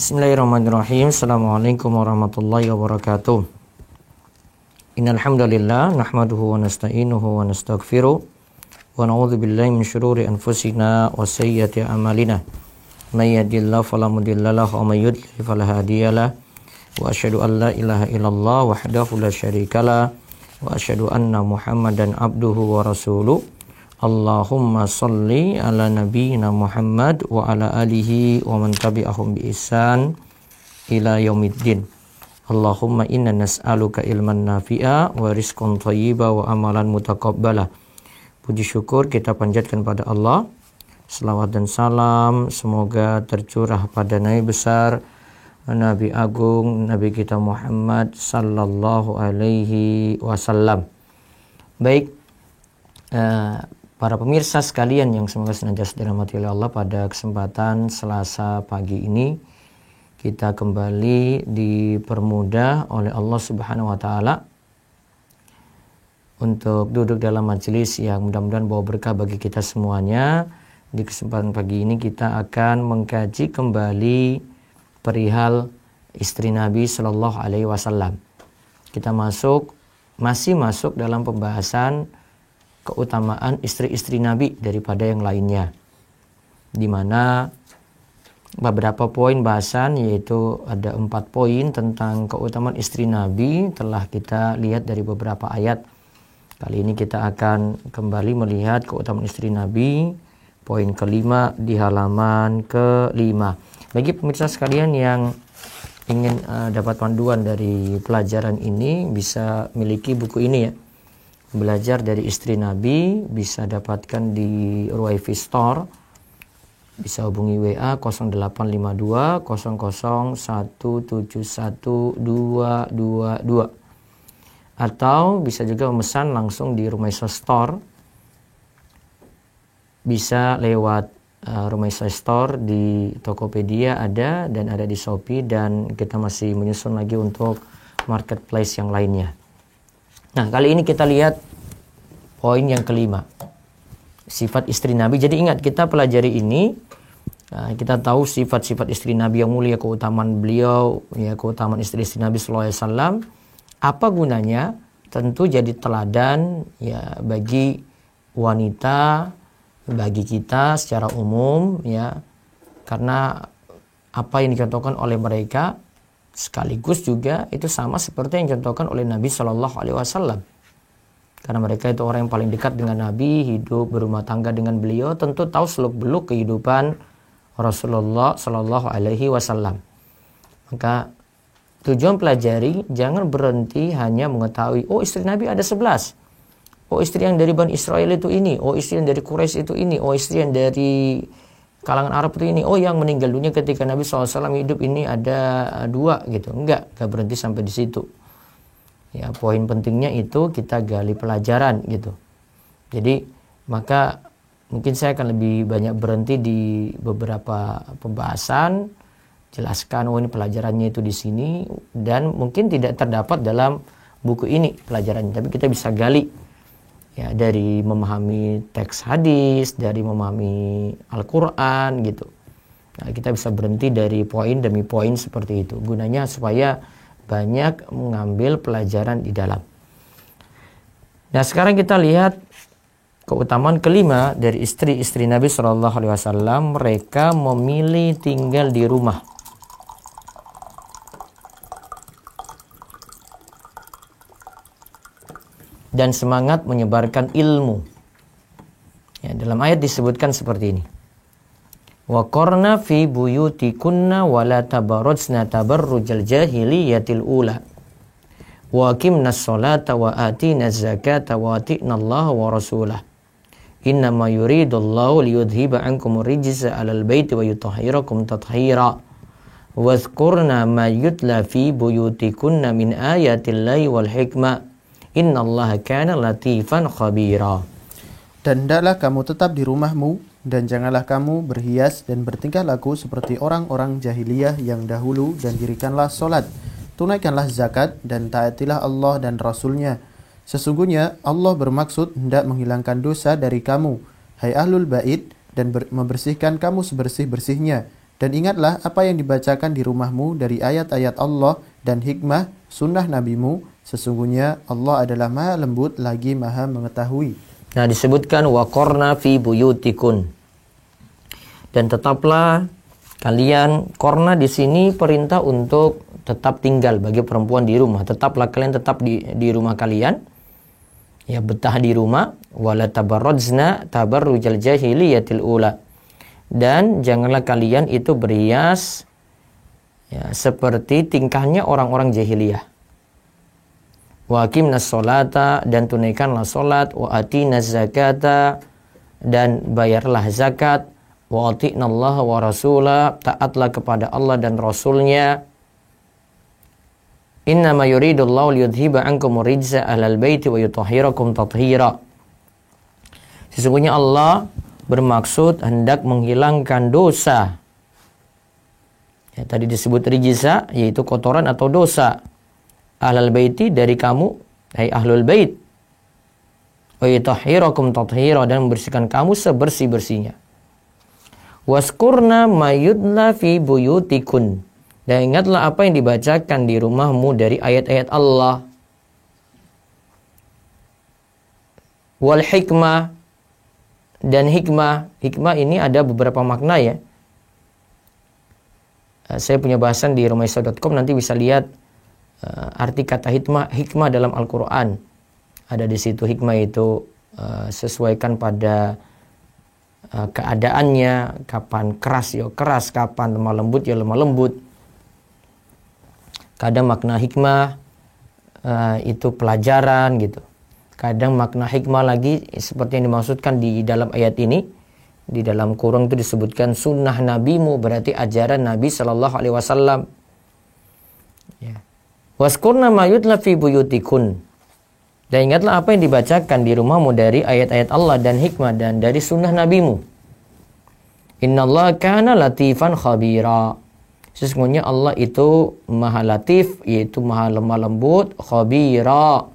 Bismillahirrahmanirrahim. Assalamualaikum warahmatullahi wabarakatuh. Innal hamdalillah nahmaduhu wa nasta'inuhu wa nastaghfiruh wa na'udzu billahi min shururi anfusina wa sayyiati a'malina. May yahdihillahu fala mudilla lahu wa may yudlil fala hadiyalah. Wa asyhadu an la ilaha illallah wahdahu la syarikalah wa asyhadu anna Muhammadan abduhu wa rasuluh. Allahumma salli ala nabiyyina Muhammad wa ala alihi wa man tabi'ahum bi ihsan ila yaumiddin. Allahumma inna nas'aluka ilman nafi'a wa rizqan thayyiba wa amalan mutaqabbala. Puji syukur kita panjatkan pada Allah. Selawat dan salam semoga tercurah pada Nabi besar, Nabi agung, Nabi kita Muhammad sallallahu alaihi wasallam. Baik, para pemirsa sekalian yang semoga senantiasa dirahmati oleh Allah, pada kesempatan Selasa pagi ini kita kembali dipermudah oleh Allah Subhanahu wa taala untuk duduk dalam majelis yang mudah-mudahan bawa berkah bagi kita semuanya. Di kesempatan pagi ini kita akan mengkaji kembali perihal istri Nabi Shallallahu alaihi wasallam. Kita masih masuk dalam pembahasan keutamaan istri-istri Nabi daripada yang lainnya, di mana beberapa poin bahasan, yaitu ada 4 poin tentang keutamaan istri Nabi, telah kita lihat dari beberapa ayat. Kali ini kita akan kembali melihat keutamaan istri Nabi, poin kelima di halaman kelima. Bagi pemirsa sekalian yang ingin dapat panduan dari pelajaran ini, bisa miliki buku ini ya, Belajar dari Istri Nabi, bisa dapatkan di Ruwaifi Store. Bisa hubungi WA 0852 00 171222, atau bisa juga memesan langsung di Rumaisa Store. Bisa lewat Rumaisa Store di Tokopedia ada, dan ada di Shopee, dan kita masih menyusun lagi untuk marketplace yang lainnya. Nah, kali ini kita lihat poin yang kelima, sifat istri Nabi. Jadi ingat, kita pelajari ini, kita tahu sifat-sifat istri Nabi yang mulia, keutamaan beliau, ya, keutamaan istri-istri Nabi Sallallahu Alaihi Wasallam. Apa gunanya? Tentu jadi teladan ya bagi wanita, bagi kita secara umum, ya, karena apa yang dicontohkan oleh mereka sekaligus juga itu sama seperti yang dicontohkan oleh Nabi Shallallahu Alaihi Wasallam. Karena mereka itu orang yang paling dekat dengan Nabi, hidup berumah tangga dengan beliau, tentu tahu seluk-beluk kehidupan Rasulullah Shallallahu Alaihi Wasallam. Maka tujuan pelajari jangan berhenti hanya mengetahui, oh istri Nabi ada 11, oh istri yang dari Bani Israel itu ini, oh istri yang dari Quraisy itu ini, oh istri yang dari kalangan Arab itu ini, oh yang meninggal dunia ketika Nabi SAW hidup ini ada 2 gitu. Enggak berhenti sampai di situ. Ya, poin pentingnya itu kita gali pelajaran gitu. Jadi maka mungkin saya akan lebih banyak berhenti di beberapa pembahasan, jelaskan oh ini pelajarannya itu di sini, dan mungkin tidak terdapat dalam buku ini pelajarannya, tapi kita bisa gali ya dari memahami teks hadis, dari memahami Al-Quran gitu. Nah, kita bisa berhenti dari poin demi poin seperti itu. Gunanya supaya banyak mengambil pelajaran di dalam. Nah, sekarang kita lihat keutamaan kelima dari istri-istri Nabi Shallallahu Alaihi Wasallam. Mereka memilih tinggal di rumah. Dan semangat menyebarkan ilmu. Ya, dalam ayat disebutkan seperti ini. Wa qarna fi buyutikunna wa la tabarrujna tabarrujal jahiliyatil ula. Wa aqimnas sholata wa atinaz zakata wa ati'na Allah wa rasulah. Innama yuridullahu liyudhiba ankum rijsa 'alal baiti wa yutahhirakum tathira. Wadhkurna ma yutla fi buyutikunna min ayatillahi wal hikmah. Innallaha kana latifan khabira. Dan hendaklah kamu tetap di rumahmu, dan janganlah kamu berhias dan bertingkah laku seperti orang-orang jahiliyah yang dahulu, dan dirikanlah solat, tunaikanlah zakat, dan taatilah Allah dan Rasulnya. Sesungguhnya Allah bermaksud hendak menghilangkan dosa dari kamu, hai ahlul bait, dan membersihkan kamu sebersih-bersihnya, Dan ingatlah apa yang dibacakan di rumahmu dari ayat-ayat Allah dan hikmah sunnah nabimu. Sesungguhnya Allah adalah maha lembut lagi maha mengetahui. Nah, disebutkan waqarna fi buyutikun. Dan tetaplah kalian, korna di sini perintah untuk tetap tinggal bagi perempuan di rumah. Tetaplah kalian tetap di rumah kalian. Ya, betah di rumah. Wala tabarrajna tabarrujal jahiliyatil ula. Dan janganlah kalian itu berhias ya, seperti tingkahnya orang-orang jahiliyah. Wa aqimnas sholata, dan tunaikanlah salat. Wa atinaz zakata, dan bayarlah zakat. Wa ati'nallaha wa rasulah, taatlah kepada Allah dan Rasulnya. Innama yuridullahu liyudhiba ankum rijza ahlal baiti wa yutahhirakum tathira. Sesungguhnya Allah bermaksud hendak menghilangkan dosa. Ya, tadi disebut rijza, yaitu kotoran atau dosa. Ahlal baiti, dari kamu, hai ahlul bait. Wa yutahhirakum tathira, dan membersihkan kamu sebersih-bersihnya. Waskurna mayudla fi buyutikun, dan ingatlah apa yang dibacakan di rumahmu dari ayat-ayat Allah. Wal hikmah, dan hikmah. Hikmah ini ada beberapa makna ya. Saya punya bahasan di romaisa.com, nanti bisa lihat arti kata hikmah dalam Al-Quran. Ada di situ hikmah itu sesuaikan pada keadaannya, kapan keras ya keras, kapan lemah lembut ya lemah lembut. Kadang makna hikmah itu pelajaran gitu. Kadang makna hikmah lagi seperti yang dimaksudkan di dalam ayat ini, di dalam kurung itu disebutkan sunnah nabimu, berarti ajaran Nabi Shallallahu Alaihi Wasallam. Ya. Waskurna ma yutla fi buyutikun, dan ingatlah apa yang dibacakan di rumahmu dari ayat-ayat Allah dan hikmah dan dari sunnah nabimu. Innallaha kana latifan khabira. Sesungguhnya Allah itu maha latif, yaitu maha lemah lembut, khabira,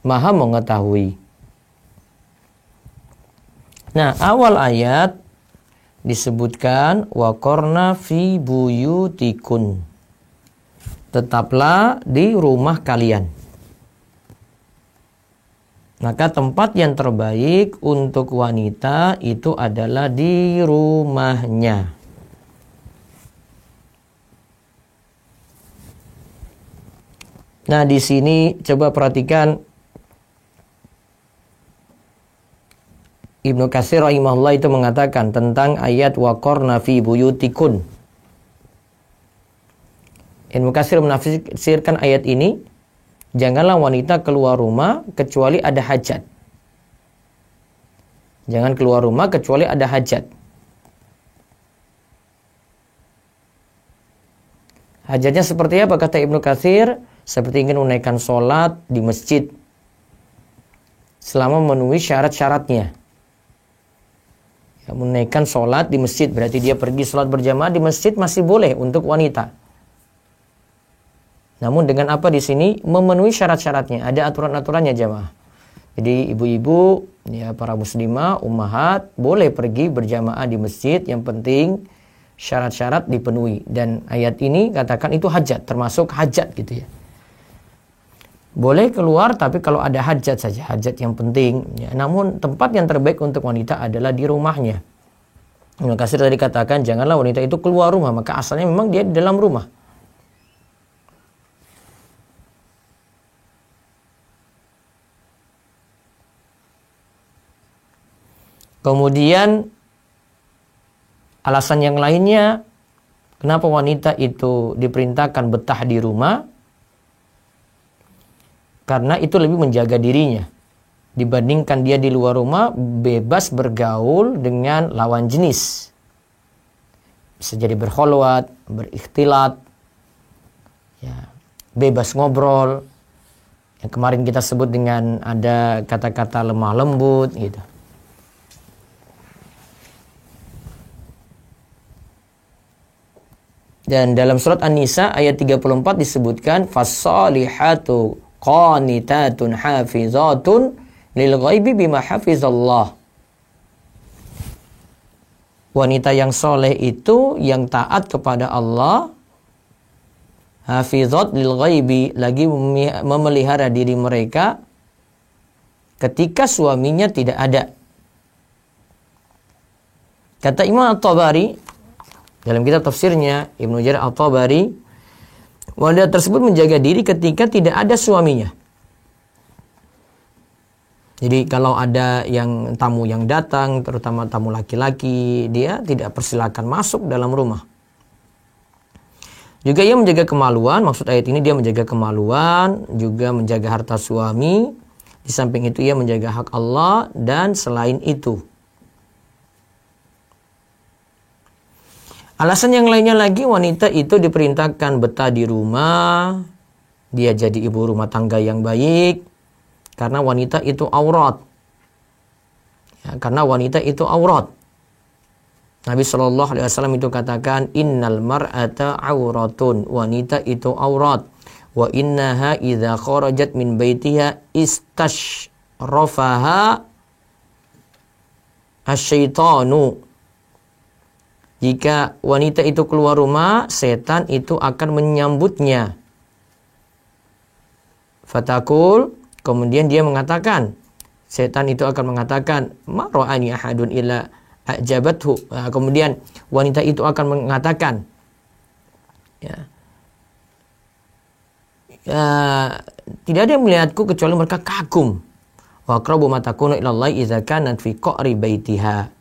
maha mengetahui. Nah, awal ayat disebutkan waqarna fi buyutikun, tetaplah di rumah kalian. Maka tempat yang terbaik untuk wanita itu adalah di rumahnya. Nah, di sini coba perhatikan Ibnu Katsir rahimahullah itu mengatakan tentang ayat waqarna fi buyutikun. Ibnu Katsir menafsirkan ayat ini, janganlah wanita keluar rumah kecuali ada hajat. Jangan keluar rumah kecuali ada hajat. Hajatnya seperti apa kata Ibnu Katsir? Seperti ingin menaikkan sholat di masjid selama memenuhi syarat-syaratnya. Ya, menaikkan sholat di masjid berarti dia pergi sholat berjamaah di masjid masih boleh untuk wanita. Namun dengan apa di sini? Memenuhi syarat-syaratnya. Ada aturan-aturannya jamaah. Jadi ibu-ibu, ya para muslimah, ummahat boleh pergi berjamaah di masjid. Yang penting syarat-syarat dipenuhi. Dan ayat ini katakan itu hajat, termasuk hajat gitu ya. Boleh keluar tapi kalau ada hajat saja, hajat yang penting. Ya, namun tempat yang terbaik untuk wanita adalah di rumahnya. Ibnu Katsir tadi katakan janganlah wanita itu keluar rumah, maka asalnya memang dia di dalam rumah. Kemudian alasan yang lainnya kenapa wanita itu diperintahkan betah di rumah? Karena itu lebih menjaga dirinya dibandingkan dia di luar rumah bebas bergaul dengan lawan jenis. Bisa jadi berkholwat, berikhtilat, ya, bebas ngobrol. Yang kemarin kita sebut dengan ada kata-kata lemah lembut gitu. Dan dalam surat An-Nisa ayat 34 disebutkan fas-salihatu qanitatun hafizatun lil ghaibi bima hafizallah. wanita yang soleh itu yang taat kepada Allah, hafizat lil ghaibi, lagi memelihara diri mereka ketika suaminya tidak ada. Kata Imam At-Tabari dalam kitab tafsirnya, Ibnu Jarir At-Tabari, wanita tersebut menjaga diri ketika tidak ada suaminya. Jadi kalau ada tamu yang datang, terutama tamu laki-laki, dia tidak persilakan masuk dalam rumah. Juga ia menjaga kemaluan, maksud ayat ini dia menjaga kemaluan, juga menjaga harta suami. Di samping itu ia menjaga hak Allah, dan selain itu. Alasan yang lainnya lagi, wanita itu diperintahkan betah di rumah, dia jadi ibu rumah tangga yang baik, karena wanita itu aurat. Ya, karena wanita itu aurat. Nabi SAW itu katakan, innal mar'ata auratun, wanita itu aurat. Wa innaha idza kharajat min baitiha istashrafaha asyaitanu. Jika wanita itu keluar rumah, setan itu akan menyambutnya. Fatakul, kemudian dia mengatakan, setan itu akan mengatakan, ma ra'ani ahadun illa ajabathu. Kemudian wanita itu akan mengatakan, tidak ada yang melihatku kecuali mereka kagum. Wa aqrabu ma takunu ila Allah idza kanat fi qa'ri baitiha.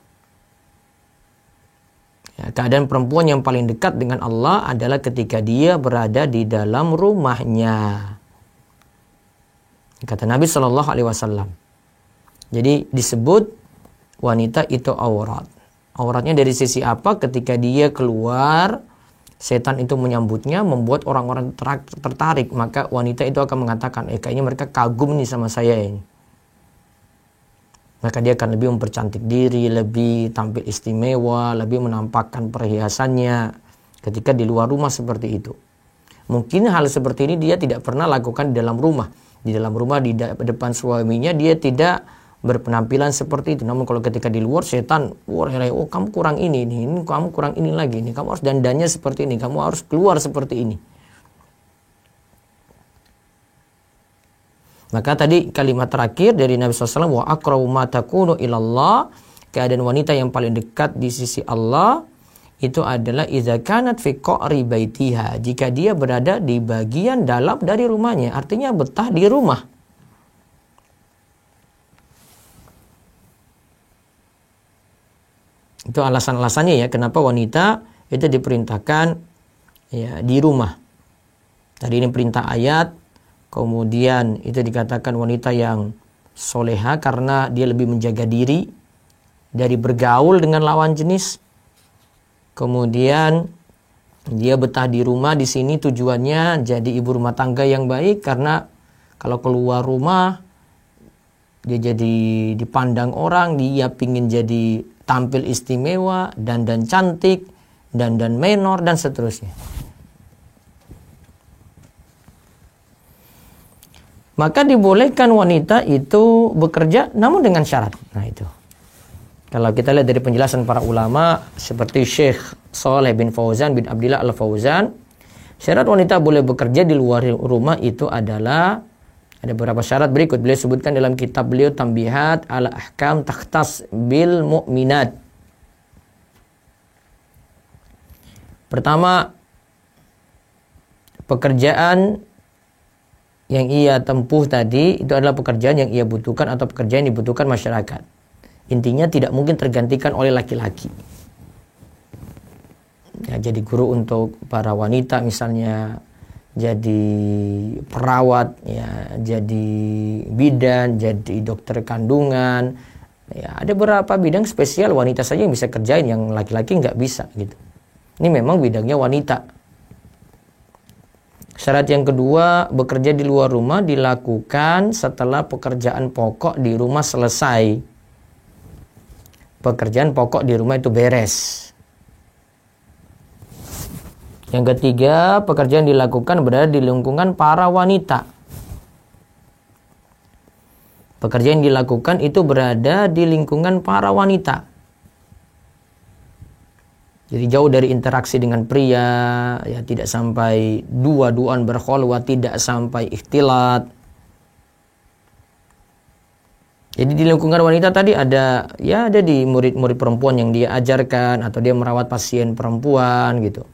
Keadaan perempuan yang paling dekat dengan Allah adalah ketika dia berada di dalam rumahnya. Kata Nabi SAW. Jadi disebut wanita itu aurat. Auratnya dari sisi apa? Ketika dia keluar, setan itu menyambutnya, membuat orang-orang tertarik. Maka wanita itu akan mengatakan, kayaknya mereka kagum nih sama saya ini. Maka dia akan lebih mempercantik diri, lebih tampil istimewa, lebih menampakkan perhiasannya ketika di luar rumah seperti itu. Mungkin hal seperti ini dia tidak pernah lakukan di dalam rumah. Di dalam rumah, di depan suaminya, dia tidak berpenampilan seperti itu. Namun kalau ketika di luar, setan, oh kamu kurang ini kamu kurang ini lagi, kamu harus dandannya seperti ini, kamu harus keluar seperti ini. Maka tadi kalimat terakhir dari Nabi SAW, wa aqrabu ma takunu ilallah, keadaan wanita yang paling dekat di sisi Allah itu adalah idza kanat fi qa'ri baitiha, jika dia berada di bagian dalam dari rumahnya, artinya betah di rumah. Itu alasan-alasannya ya kenapa wanita itu diperintahkan ya di rumah. Tadi ini perintah ayat. Kemudian itu dikatakan wanita yang soleha karena dia lebih menjaga diri dari bergaul dengan lawan jenis. Kemudian dia betah di rumah, di sini tujuannya jadi ibu rumah tangga yang baik, karena kalau keluar rumah dia jadi dipandang orang, dia pingin jadi tampil istimewa, dandan cantik, dandan menor dan seterusnya. Maka dibolehkan wanita itu bekerja namun dengan syarat. Nah itu. Kalau kita lihat dari penjelasan para ulama seperti Syekh Shalih bin Fauzan bin Abdillah Al-Fauzan, syarat wanita boleh bekerja di luar rumah itu adalah ada beberapa syarat berikut. Beliau sebutkan dalam kitab beliau Tambihat ala Ahkam Takhtas bil Mu'minat. Pertama, pekerjaan yang ia tempuh tadi itu adalah pekerjaan yang ia butuhkan atau pekerjaan yang dibutuhkan masyarakat. Intinya tidak mungkin tergantikan oleh laki-laki. Ya, jadi guru untuk para wanita misalnya, jadi perawat, ya, jadi bidan, jadi dokter kandungan. Ya, ada beberapa bidang spesial wanita saja yang bisa kerjain, yang laki-laki nggak bisa gitu. Ini memang bidangnya wanita. Syarat yang kedua, bekerja di luar rumah dilakukan setelah pekerjaan pokok di rumah selesai. Pekerjaan pokok di rumah itu beres. Yang ketiga, pekerjaan dilakukan berada di lingkungan para wanita. Pekerjaan yang dilakukan itu berada di lingkungan para wanita. Jadi jauh dari interaksi dengan pria, ya tidak sampai dua-duaan berkholwat, tidak sampai ikhtilat. Jadi di lingkungan wanita tadi ada di murid-murid perempuan yang dia ajarkan atau dia merawat pasien perempuan gitu.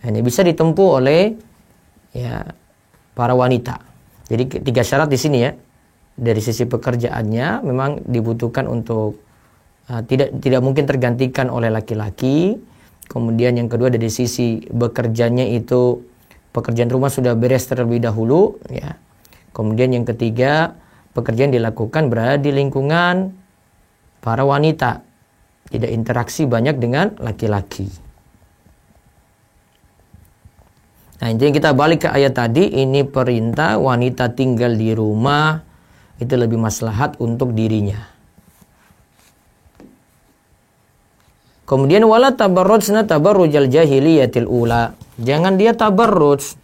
Ini bisa ditempuh oleh para wanita. Jadi 3 syarat di sini ya. Dari sisi pekerjaannya memang dibutuhkan untuk tidak mungkin tergantikan oleh laki-laki. Kemudian yang kedua dari sisi bekerjanya itu pekerjaan rumah sudah beres terlebih dahulu ya. Kemudian yang ketiga, pekerjaan dilakukan berada di lingkungan para wanita, tidak interaksi banyak dengan laki-laki. Nah, intinya kita balik ke ayat tadi, ini perintah wanita tinggal di rumah itu lebih maslahat untuk dirinya. Kemudian wala tabarrujna tabarrujal jahiliyatil ula. Jangan dia tabarruj.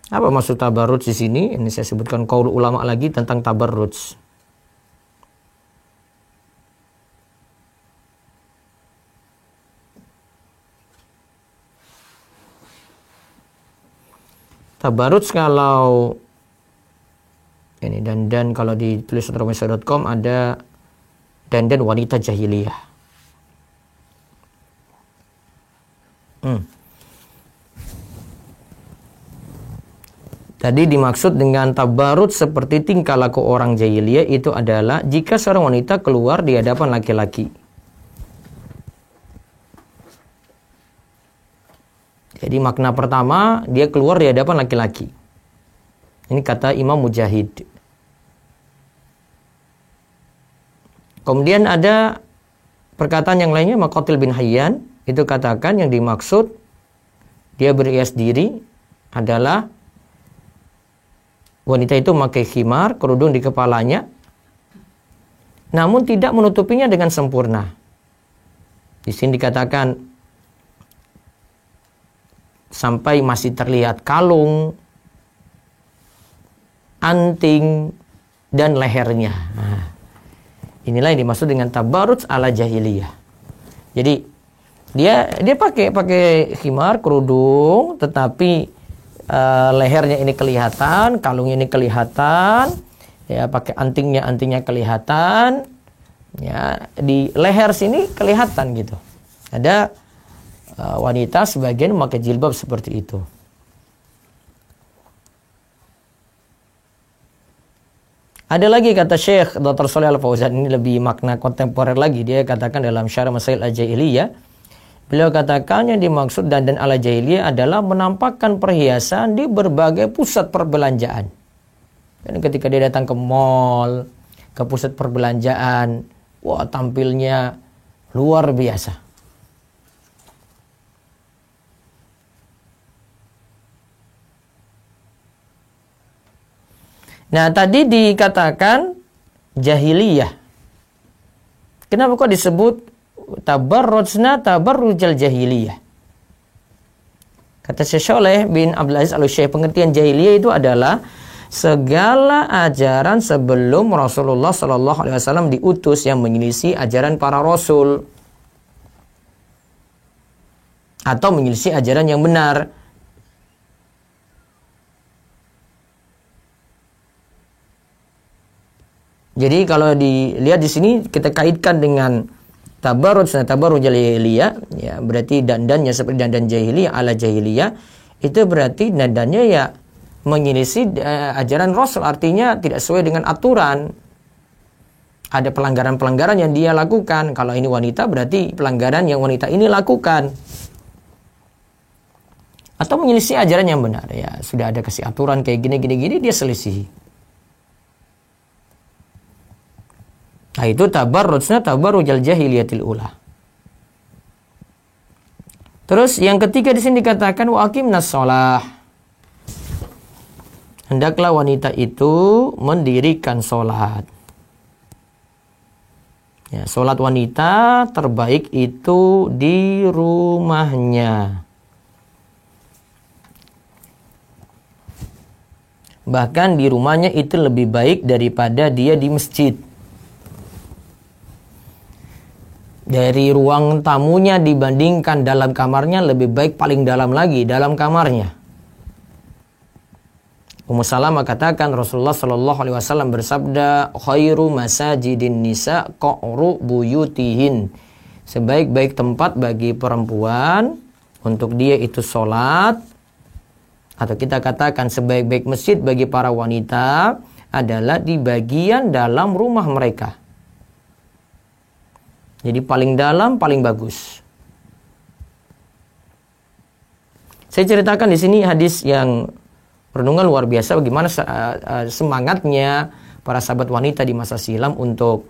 Apa maksud tabarruj di sini? Ini saya sebutkan qaul ulama lagi tentang tabarruj. Tabarruj kalau ini dandan kalau di tulisan.com ada dandan wanita jahiliyah. Tadi dimaksud dengan tabarruj seperti tingkah laku orang jahiliyah itu adalah jika seorang wanita keluar di hadapan laki-laki. Jadi makna pertama, dia keluar di hadapan laki-laki. Ini kata Imam Mujahid. Kemudian ada perkataan yang lainnya, Maqatil bin Hayyan, itu katakan yang dimaksud dia berhias diri adalah wanita itu memakai khimar, kerudung di kepalanya, namun tidak menutupinya dengan sempurna. Di sini dikatakan sampai masih terlihat kalung, anting, dan lehernya. Nah, inilah yang dimaksud dengan tabarruj ala jahiliyah. Jadi dia pakai khimar, kerudung, tetapi lehernya ini kelihatan, kalungnya ini kelihatan, ya pakai antingnya kelihatan, ya di leher sini kelihatan gitu. Ada wanita sebagian memakai jilbab seperti itu. Ada lagi kata Syekh Dr. Shalih Al-Fauzan, ini lebih makna kontemporer lagi. Dia katakan dalam Syarah Masail Al-Jahiliyah, beliau katakan yang dimaksud dandan ala jahiliyah adalah menampakkan perhiasan di berbagai pusat perbelanjaan. Dan ketika dia datang ke mall, ke pusat perbelanjaan, wah tampilnya luar biasa. Nah, tadi dikatakan jahiliyah. Kenapa kok disebut tabarrujna tabarrujal jahiliyah? Kata Syekh Shalih bin Abdul Aziz Al-Syekh, pengertian jahiliyah itu adalah segala ajaran sebelum Rasulullah Sallallahu Alaihi Wasallam diutus yang menyelisih ajaran para rasul atau menyelisih ajaran yang benar. Jadi kalau dilihat di sini kita kaitkan dengan tabarruj jahiliyah, ya berarti dandannya seperti dandan jahiliyah ala jahiliyah, itu berarti dandannya ya menyelisih ajaran Rasul, artinya tidak sesuai dengan aturan. Ada pelanggaran-pelanggaran yang dia lakukan. Kalau ini wanita berarti pelanggaran yang wanita ini lakukan. Atau menyelisih ajaran yang benar, ya sudah ada kasih aturan kayak gini dia selisih. Nah, itu tabarrujna tabarrujal jahiliyatil ula. Terus yang ketiga di sini dikatakan wa aqimnas shalah. Hendaklah wanita itu mendirikan salat. Ya, salat wanita terbaik itu di rumahnya. Bahkan di rumahnya itu lebih baik daripada dia di masjid. dari ruang tamunya dibandingkan dalam kamarnya, lebih baik paling dalam lagi dalam kamarnya. Ummu Salamah katakan Rasulullah Shallallahu Alaihi Wasallam bersabda, khairu masajidin nisa qa'ru buyutihin. Sebaik-baik tempat bagi perempuan untuk dia itu sholat, atau kita katakan sebaik-baik masjid bagi para wanita adalah di bagian dalam rumah mereka. Jadi paling dalam, paling bagus. Saya ceritakan di sini hadis yang renungan luar biasa bagaimana semangatnya para sahabat wanita di masa silam untuk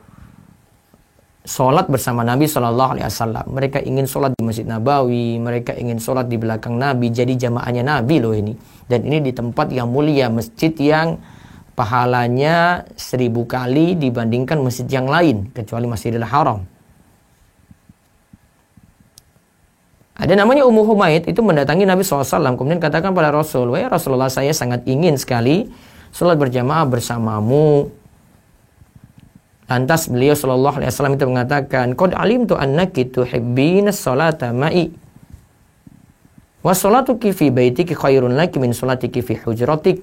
sholat bersama Nabi Shallallahu Alaihi Wasallam. Mereka ingin sholat di Masjid Nabawi, mereka ingin sholat di belakang Nabi, jadi jamaahnya Nabi loh ini. Dan ini di tempat yang mulia, masjid yang pahalanya 1000 kali dibandingkan masjid yang lain, kecuali Masjidil Haram. Ada namanya Ummu Humaid, itu mendatangi Nabi SAW, kemudian katakan pada Rasul, wahai Rasulullah, saya sangat ingin sekali sholat berjamaah bersamamu. Lantas beliau Shallallahu Alaihi Wasallam itu mengatakan, qad alimtu annaki tuhibbina sholata ma'i, wa sholatuki fi baitiki khairun laki min sholatiki fi hujratik.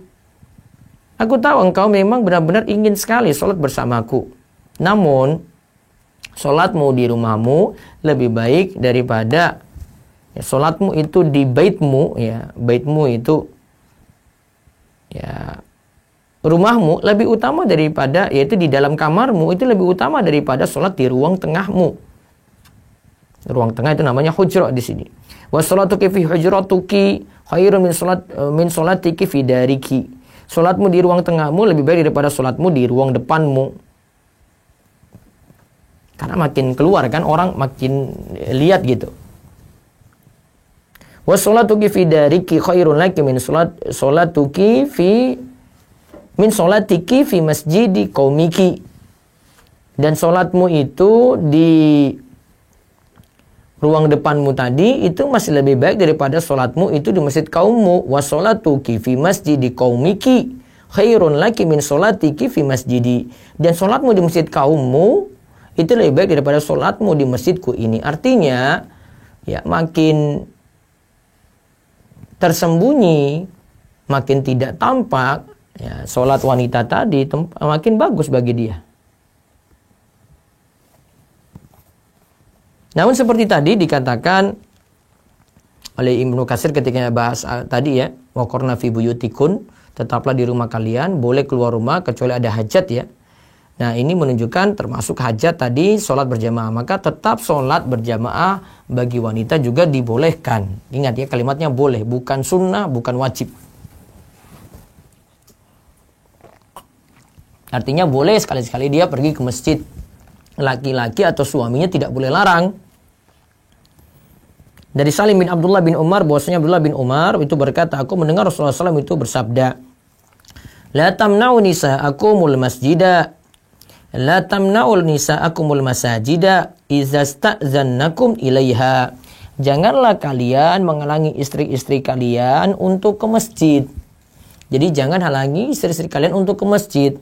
Aku tahu engkau memang benar-benar ingin sekali sholat bersamaku, namun sholatmu di rumahmu lebih baik daripada sholatmu itu di baitmu. Ya, baitmu itu ya rumahmu lebih utama daripada, yaitu di dalam kamarmu itu lebih utama daripada sholat di ruang tengahmu. Ruang tengah itu namanya hujra di sini. Wa sholatuki fi hujratuki khairun min sholatiki fi dariki. Sholatmu di ruang tengahmu lebih baik daripada sholatmu di ruang depanmu. Karena makin keluar kan orang makin lihat gitu. Wa sholatuki fi dariki khairun laki min sholatuki fi min sholatiki fi masjidi qaumiki. Dan sholatmu itu di ruang depanmu tadi itu masih lebih baik daripada sholatmu itu di masjid kaummu. Wa sholatuki fi masjidi qaumiki khairun laki min sholatiki fi masjidi. Dan sholatmu di masjid kaummu itu lebih baik daripada sholatmu di masjidku ini. Artinya ya makin tersembunyi, makin tidak tampak, ya, sholat wanita tadi makin bagus bagi dia. Namun seperti tadi dikatakan oleh Ibnu Katsir ketika bahas tadi ya, waqarna fi buyutikun, tetaplah di rumah kalian, boleh keluar rumah kecuali ada hajat ya. Nah ini menunjukkan termasuk hajat tadi sholat berjamaah. Maka tetap sholat berjamaah bagi wanita juga dibolehkan. Ingat ya, kalimatnya boleh, bukan sunnah, bukan wajib. Artinya boleh sekali-sekali dia pergi ke masjid. Laki-laki atau suaminya tidak boleh larang. Dari Salim bin Abdullah bin Umar, bahwasanya Abdullah bin Umar itu berkata, aku mendengar Rasulullah SAW itu bersabda, la tamna'u nisa'akumul masjida, la tamna'ul nisa'akumul masajida, iza sta'zannakum ilaiha. Janganlah kalian menghalangi istri-istri kalian untuk ke masjid. Jadi jangan halangi istri-istri kalian untuk ke masjid.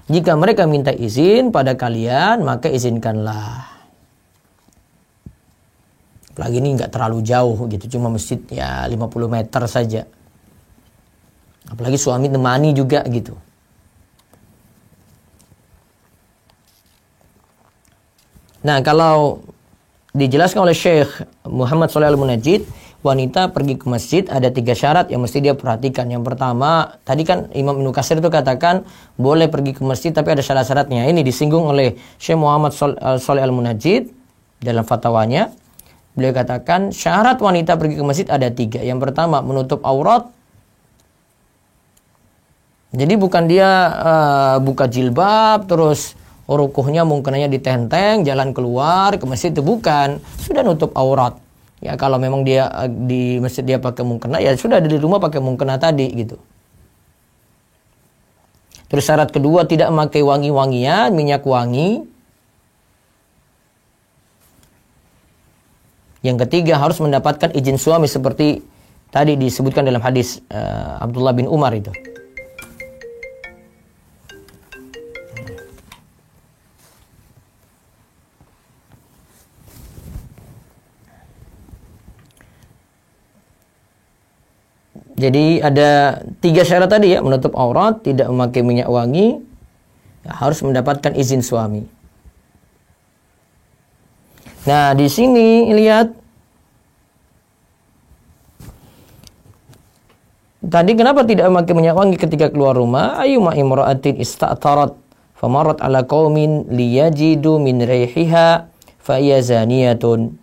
Jika mereka minta izin pada kalian, maka izinkanlah. Apalagi ini nggak terlalu jauh gitu, cuma masjid ya 50 meter saja. Apalagi suami temani juga gitu. Nah, kalau dijelaskan oleh Syekh Muhammad Shalih Al-Munajjid, wanita pergi ke masjid ada 3 syarat yang mesti dia perhatikan. Yang pertama, tadi kan Imam Ibnu Katsir itu katakan boleh pergi ke masjid tapi ada syarat-syaratnya. Ini disinggung oleh Syekh Muhammad Shalih Al-Munajjid dalam fatwanya. Beliau katakan syarat wanita pergi ke masjid ada 3. Yang pertama, menutup aurat. Jadi bukan dia buka jilbab terus rukuhnya mungkinnya ditenteng, jalan keluar ke masjid, itu bukan. Sudah nutup aurat. Ya kalau memang dia di masjid dia pakai mukena, ya sudah di rumah pakai mukena tadi gitu. Terus syarat kedua, tidak memakai wangi-wangian, minyak wangi. Yang ketiga, harus mendapatkan izin suami seperti tadi disebutkan dalam hadis Abdullah bin Umar itu. Jadi ada 3 syarat tadi ya, menutup aurat, tidak memakai minyak wangi, ya, harus mendapatkan izin suami. Nah, di sini lihat tadi kenapa tidak memakai minyak wangi ketika keluar rumah? Ayyuma imra'atin ista'tarat famarat ala qaumin liyajidu min raihiha fa hiya zaniyatun.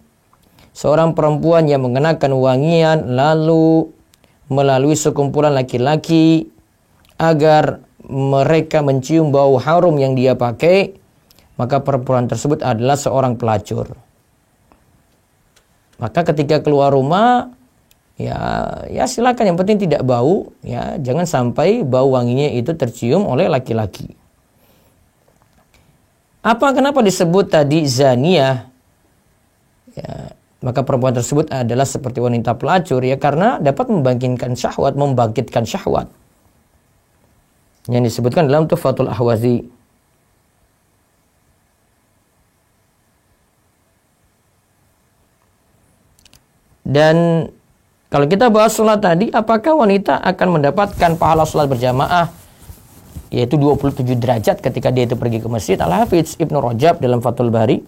Seorang perempuan yang mengenakan wangian lalu melalui sekumpulan laki-laki agar mereka mencium bau harum yang dia pakai, maka perempuan tersebut adalah seorang pelacur. Maka ketika keluar rumah, ya silakan, yang penting tidak bau, ya jangan sampai bau wanginya itu tercium oleh laki-laki. Kenapa disebut tadi zaniyah? Ya, maka perempuan tersebut adalah seperti wanita pelacur, ya karena dapat membangkitkan syahwat. Yang disebutkan dalam Tuhfatul Ahwazi. Dan kalau kita bahas sholat tadi, apakah wanita akan mendapatkan pahala sholat berjamaah yaitu 27 derajat ketika dia itu pergi ke masjid? Al-Hafidz Ibnu Rajab dalam Fathul Bari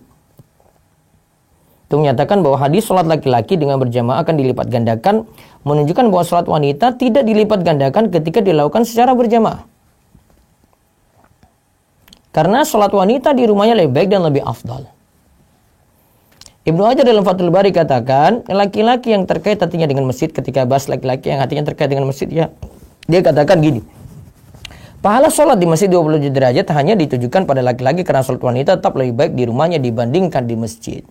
itu menyatakan bahwa hadis sholat laki-laki dengan berjamaah akan dilipat gandakan, menunjukkan bahwa sholat wanita tidak dilipat gandakan ketika dilakukan secara berjamaah. Karena sholat wanita di rumahnya lebih baik dan lebih afdal. Ibnu Hajar dalam Fathul Bari katakan, laki-laki yang terkait hatinya dengan masjid, ketika bahas laki-laki yang hatinya terkait dengan masjid, ya, dia katakan gini, pahala sholat di masjid 27 derajat hanya ditujukan pada laki-laki karena sholat wanita tetap lebih baik di rumahnya dibandingkan di masjid.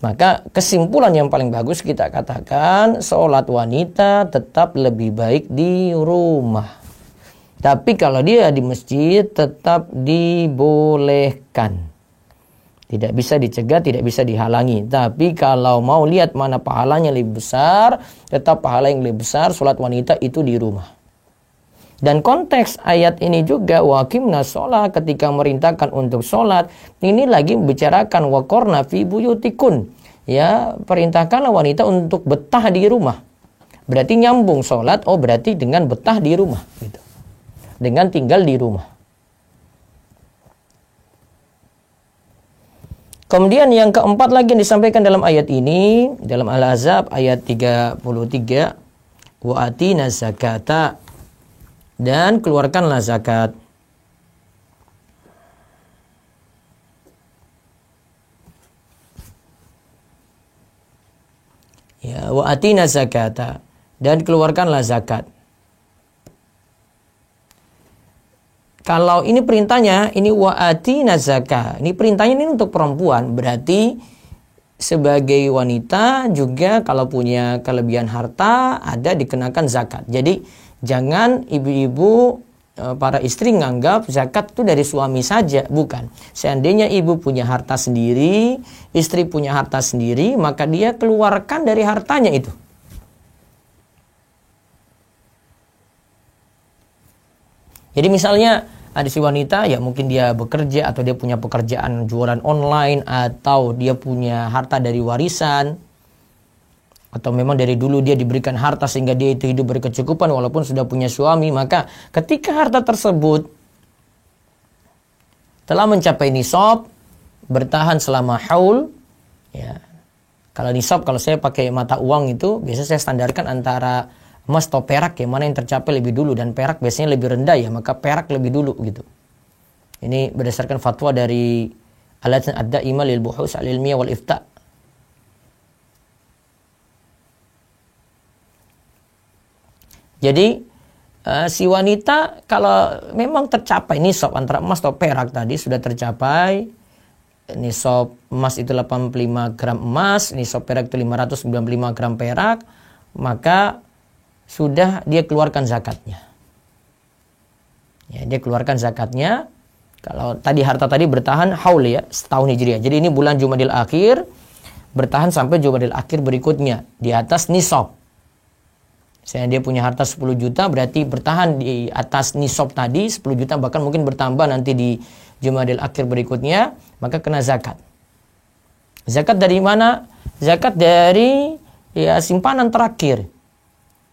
Maka kesimpulan yang paling bagus kita katakan, sholat wanita tetap lebih baik di rumah. Tapi kalau dia di masjid tetap dibolehkan. Tidak bisa dicegah, tidak bisa dihalangi. Tapi kalau mau lihat mana pahalanya lebih besar, tetap pahala yang lebih besar sholat wanita itu di rumah. Dan konteks ayat ini juga waqimna sholat, ketika merintahkan untuk sholat, ini lagi membicarakan waqorna fi buyutikun. Ya, perintahkanlah wanita untuk betah di rumah. Berarti nyambung sholat, berarti dengan betah di rumah. Gitu. Dengan tinggal di rumah. Kemudian yang keempat lagi yang disampaikan dalam ayat ini, dalam Al-Ahzab ayat 33, wa atina zakata, dan keluarkanlah zakat. Ya, wa atina zakata, dan keluarkanlah zakat. Kalau ini perintahnya, ini wa'atina zakah. Ini perintahnya ini untuk perempuan. Berarti sebagai wanita juga kalau punya kelebihan harta ada dikenakan zakat. Jadi jangan ibu-ibu, para istri nganggap zakat itu dari suami saja. Bukan. Seandainya ibu punya harta sendiri, istri punya harta sendiri, maka dia keluarkan dari hartanya itu. Jadi misalnya ada si wanita, ya mungkin dia bekerja atau dia punya pekerjaan jualan online, atau dia punya harta dari warisan, atau memang dari dulu dia diberikan harta sehingga dia itu hidup berkecukupan walaupun sudah punya suami. Maka ketika harta tersebut telah mencapai nisab, bertahan selama haul, ya. Kalau nisab, kalau saya pakai mata uang itu biasa saya standarkan antara emas atau perak, ya, mana yang tercapai lebih dulu, dan perak biasanya lebih rendah, ya, maka perak lebih dulu gitu. Ini berdasarkan fatwa dari Al-Lajnah Ad-Daimah lil Buhus Al-Ilmiyah wal Ifta. Jadi si wanita kalau memang tercapai nisab antara emas atau perak tadi sudah tercapai, nisab emas itu 85 gram emas, nisab perak itu 595 gram perak, maka sudah dia keluarkan zakatnya. Ya, dia keluarkan zakatnya. Kalau tadi harta tadi bertahan haul, ya, setahun Hijriah. Jadi ini bulan Jumadil Akhir, bertahan sampai Jumadil Akhir berikutnya di atas nisab. Misalnya dia punya harta 10 juta, berarti bertahan di atas nisab tadi 10 juta, bahkan mungkin bertambah nanti di Jumadil Akhir berikutnya, maka kena zakat. Zakat dari mana? Zakat dari, ya, simpanan terakhir.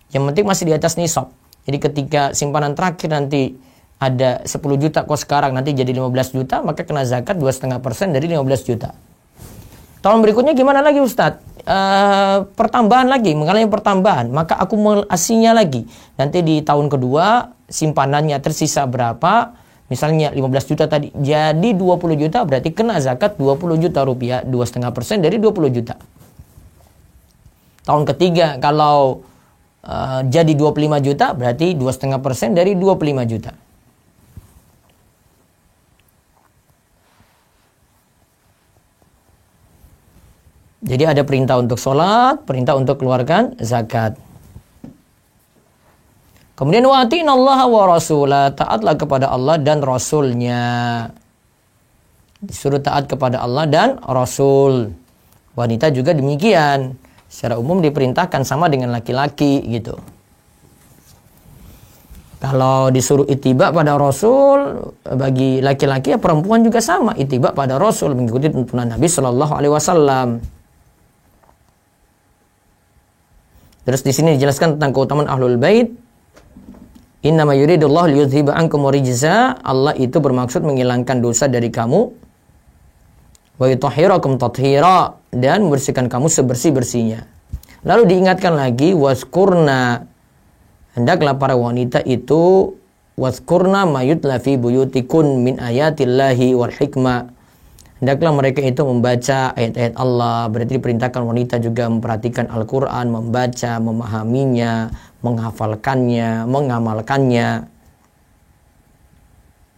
Yang penting masih di atas nisab. Jadi ketika simpanan terakhir nanti ada 10 juta kok sekarang nanti jadi 15 juta, maka kena zakat 2,5% dari 15 juta. Tahun berikutnya gimana lagi Ustadz? Pertambahan lagi, mengalami pertambahan, maka akumulasinya lagi. Nanti di tahun kedua simpanannya tersisa berapa? Misalnya 15 juta tadi jadi 20 juta, berarti kena zakat 20 juta rupiah, 2,5% dari 20 juta. Tahun ketiga kalau jadi 25 juta, berarti 2,5% dari 25 juta. Jadi ada perintah untuk sholat, perintah untuk keluarkan zakat. Kemudian wa'atinallaha wa rasulah, taatlah kepada Allah dan Rasulnya. Disuruh taat kepada Allah dan Rasul. Wanita juga demikian. Secara umum diperintahkan sama dengan laki-laki gitu. Kalau disuruh ittiba pada Rasul, bagi laki-laki ya perempuan juga sama, ittiba pada Rasul, mengikuti tuntunan Nabi Shallallahu Alaihi Wasallam. Terus di sini dijelaskan tentang keutamaan ahlul bait. Innama yuridullahu liyudhiba ankum rijza, Allah itu bermaksud menghilangkan dosa dari kamu. Wa yutahhirakum tathira, dan membersihkan kamu sebersih-bersihnya. Lalu diingatkan lagi waskurna, hendaklah para wanita itu waskurna mayutla fi buyutikun min ayatillahi wal hikmah. Hendaklah mereka itu membaca ayat-ayat Allah. Berarti diperintahkan wanita juga memperhatikan Al-Quran, membaca, memahaminya, menghafalkannya, mengamalkannya.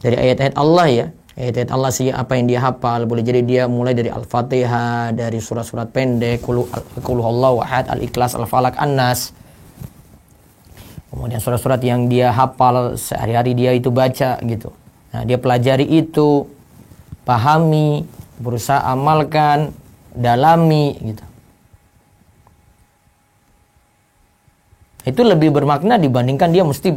Dari ayat-ayat Allah ya. Ayat-ayat Allah sih apa yang dia hafal. Boleh jadi dia mulai dari Al-Fatihah, dari surat-surat pendek, Qul huwallahu ahad, Al-Ikhlas, Al-Falaq, An-Nas. Kemudian surat-surat yang dia hafal sehari-hari dia itu baca gitu. Nah, dia pelajari itu, pahami, berusaha amalkan, dalami gitu. Itu lebih bermakna dibandingkan dia mesti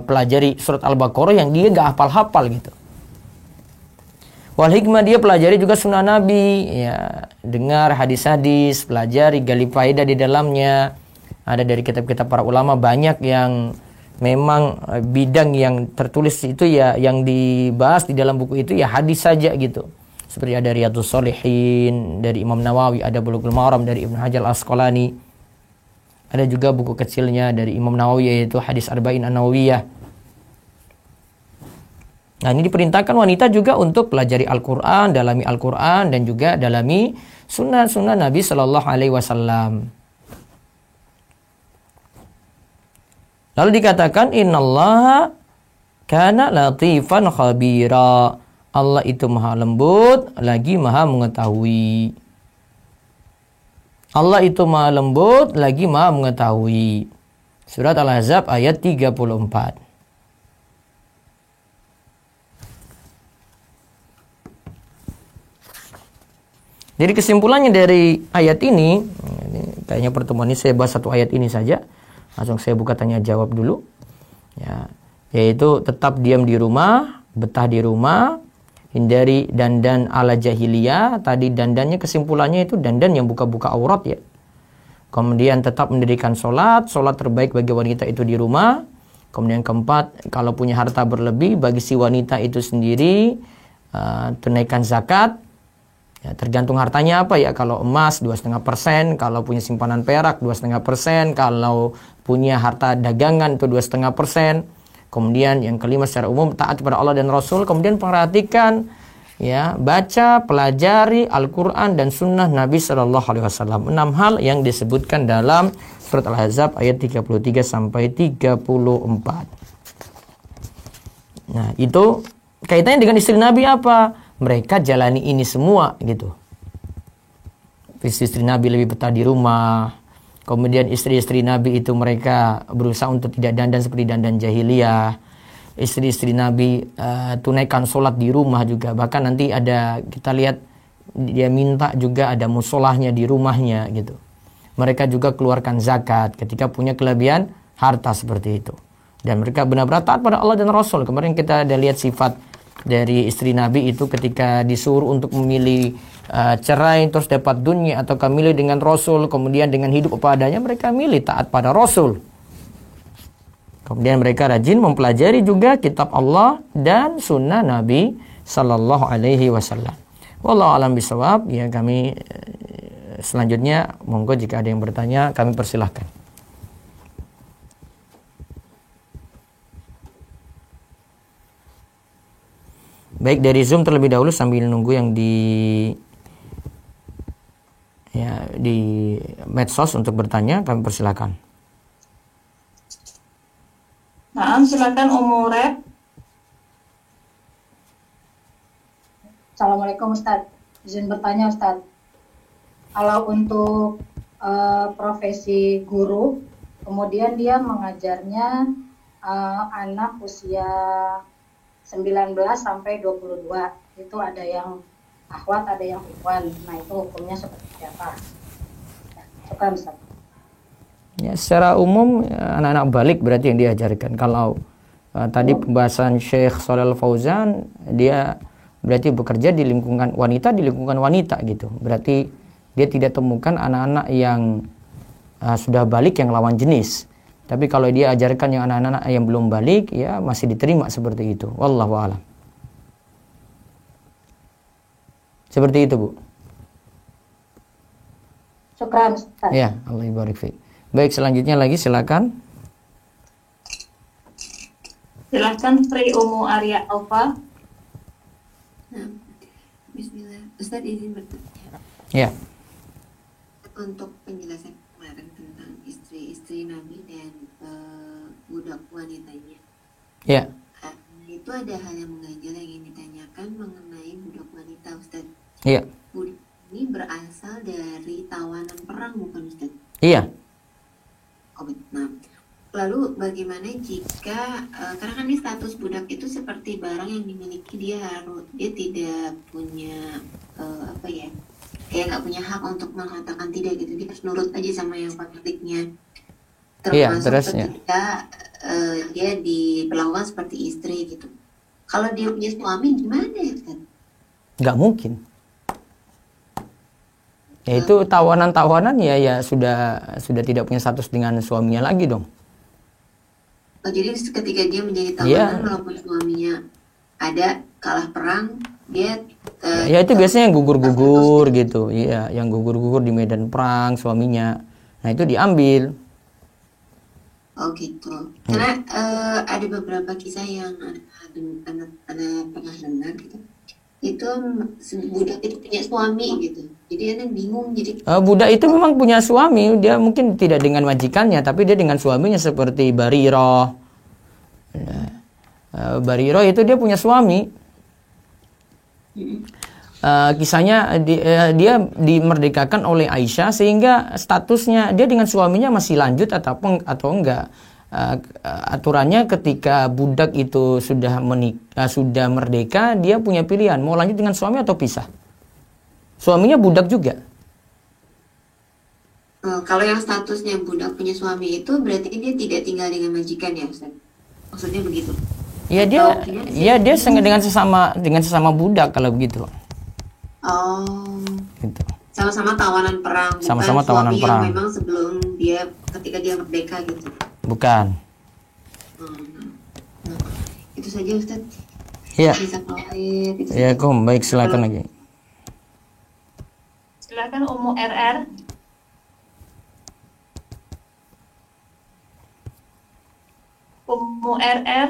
pelajari surat Al-Baqarah yang dia gak hafal-hafal gitu. Wal hikmah, dia pelajari juga sunnah Nabi, ya, dengar hadis-hadis, pelajari, gali faedah di dalamnya. Ada dari kitab-kitab para ulama banyak yang memang bidang yang tertulis itu ya, yang dibahas di dalam buku itu ya hadis saja gitu. Seperti ada Riyadhus Shalihin dari Imam Nawawi, ada Bulughul Maram dari Ibnu Hajar Al-Asqalani. Ada juga buku kecilnya dari Imam Nawawi yaitu Hadis Arba'in An-Nawawiyah. Nah, ini diperintahkan wanita juga untuk pelajari Al-Quran, dalami Al-Quran, dan juga dalami sunnah-sunnah Nabi Sallallahu Alaihi Wasallam. Lalu dikatakan innallaha kana latifan khabira. Allah itu maha lembut lagi maha mengetahui. Allah itu maha lembut lagi maha mengetahui. Surat Al-Ahzab ayat 34. Jadi kesimpulannya dari ayat ini kayaknya pertemuan ini saya bahas satu ayat ini saja. Langsung saya buka tanya jawab dulu. Ya, yaitu tetap diam di rumah, betah di rumah, hindari dandan ala jahiliyah. Tadi dandannya kesimpulannya itu dandan yang buka-buka aurat ya. Kemudian tetap mendirikan sholat terbaik bagi wanita itu di rumah. Kemudian keempat, kalau punya harta berlebih bagi si wanita itu sendiri, tunaikan zakat. Ya, tergantung hartanya apa ya. Kalau emas 2,5%, kalau punya simpanan perak 2,5%, kalau punya harta dagangan itu 2,5%. Kemudian yang kelima secara umum taat kepada Allah dan Rasul. Kemudian perhatikan ya, baca, pelajari Al-Quran dan Sunnah Nabi Sallallahu Alaihi Wasallam. 6 hal yang disebutkan dalam surat Al-Ahzab ayat 33 sampai 34. Nah, itu kaitannya dengan istri Nabi apa? Mereka jalani ini semua gitu. Istri Nabi lebih betah di rumah. Kemudian istri-istri Nabi itu mereka berusaha untuk tidak dandan seperti dandan jahiliyah. Istri-istri Nabi tunaikan sholat di rumah juga. Bahkan nanti ada, kita lihat dia minta juga ada musolahnya di rumahnya gitu. Mereka juga keluarkan zakat ketika punya kelebihan harta seperti itu. Dan mereka benar-benar taat pada Allah dan Rasul. Kemarin kita ada lihat sifat dari istri Nabi itu ketika disuruh untuk memilih cerai terus dapat dunia atau milih dengan Rasul, kemudian dengan hidup apa adanya, mereka milih taat pada Rasul. Kemudian mereka rajin mempelajari juga kitab Allah dan sunnah Nabi Sallallahu Alaihi Wasallam. Wallahu alam bisawab. Ya, kami selanjutnya monggo jika ada yang bertanya kami persilahkan. Baik, dari Zoom terlebih dahulu sambil nunggu yang di medsos untuk bertanya, kami persilakan. Nah, silakan Umuret. Assalamualaikum Ustadz. Izin bertanya Ustadz. Kalau untuk profesi guru, kemudian dia mengajarnya anak usia 19 sampai 22, itu ada yang akhwat, ada yang ikhwan. Nah, itu hukumnya seperti apa? Syukran, Ustaz. Ya, secara umum anak-anak balik berarti yang diajarkan. Kalau tadi pembahasan Syekh Shalal Fauzan, dia berarti bekerja di lingkungan wanita gitu. Berarti dia tidak temukan anak-anak yang sudah balik yang lawan jenis. Tapi kalau dia ajarkan yang anak-anak yang belum balik, ya masih diterima seperti itu. Wallahu a'lam. Seperti itu, Bu. Syukran, Ustaz. Ya, Allah barik fiik. Baik, selanjutnya lagi silakan. Silakan Pri Umu Arya Alfa. Nah, Bismillah. Ustaz izin bertanya. Ya. Untuk penjelasan kemarin tentang istri-istri Nabi dan budak wanitanya. Ya. Itu ada hal yang mengganjal yang ingin ditanyakan mengenai budak wanita, Ustaz. Iya. Budak ini berasal dari tawanan perang, bukan, Ustaz? Iya. Oh, nah. Lalu bagaimana jika karena kan di status budak itu seperti barang yang dimiliki, dia tidak punya kayak nggak punya hak untuk mengatakan tidak gitu, dia harus nurut aja sama yang pemiliknya. Termasuk ketika dia diperlakukan seperti istri gitu. Kalau dia punya suami gimana ya, Ustaz? Nggak mungkin. Ya itu tawanan ya sudah tidak punya status dengan suaminya lagi dong. Oh, jadi ketika dia menjadi tawanan walaupun suaminya ada kalah perang, dia ya itu biasanya yang gugur-gugur gitu. Iya, yang gugur-gugur di medan perang suaminya. Nah, itu diambil. Oh gitu. Karena ada beberapa kisah yang ada pernah dengar gitu. Itu budak itu punya suami gitu. Jadi anak bingung jadi. Budak itu memang punya suami. Dia mungkin tidak dengan majikannya, tapi dia dengan suaminya seperti Bariroh. Bariroh itu dia punya suami. Kisahnya dia dimerdekakan oleh Aisyah sehingga statusnya dia dengan suaminya masih lanjut atau enggak. Aturannya ketika budak itu sudah merdeka, dia punya pilihan mau lanjut dengan suami atau pisah. Suaminya budak juga. Kalau yang statusnya budak punya suami itu berarti dia tidak tinggal dengan majikan ya, Ustaz? Maksudnya begitu? Ya dia dengan sesama budak kalau begitu. Oh. Gitu. Sama-sama tawanan perang. Sama-sama tawanan suami perang. Yang memang sebelum ketika dia merdeka gitu. Bukan. Itu saja, Ustaz. Ya. Ya, baik, silakan lagi. Silakan Umu RR. Umu RR.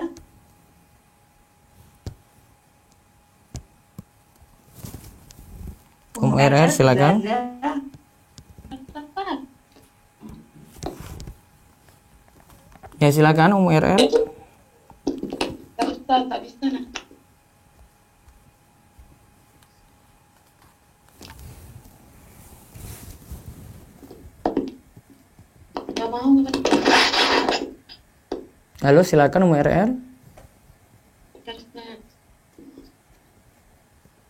Umu RR silakan. Ya silakan Umu RR. Tak bisa. Gak mau. Halo, silakan Umu RR.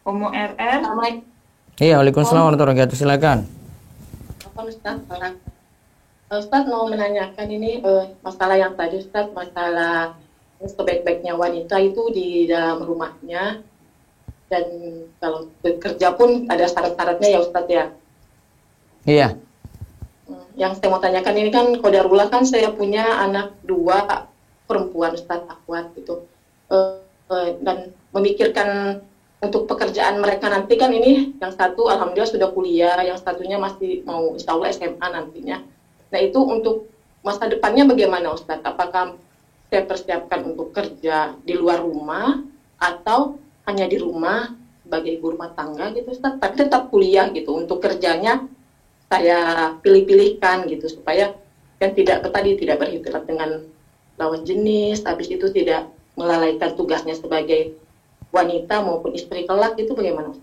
Umu RR. Iya, waalaikumsalam warahmatullahi wabarakatuh. Silakan. Ustaz mau menanyakan ini masalah yang tadi Ustaz, masalah sebaik-baiknya wanita itu di dalam rumahnya dan kalau bekerja pun ada syarat-syaratnya ya Ustaz ya. Iya. Yang saya mau tanyakan ini kan qadarullah kan saya punya anak 2 perempuan Ustaz, akhwat gitu. Dan memikirkan untuk pekerjaan mereka nanti kan ini yang satu alhamdulillah sudah kuliah, yang satunya masih mau insya Allah SMA nantinya. Nah itu untuk masa depannya bagaimana Ustaz? Apakah saya persiapkan untuk kerja di luar rumah atau hanya di rumah sebagai ibu rumah tangga gitu Ustaz, tapi tetap kuliah gitu, untuk kerjanya saya pilih-pilihkan gitu supaya kan tidak berhubungan dengan lawan jenis, habis itu tidak melalaikan tugasnya sebagai wanita maupun istri kelak, itu bagaimana?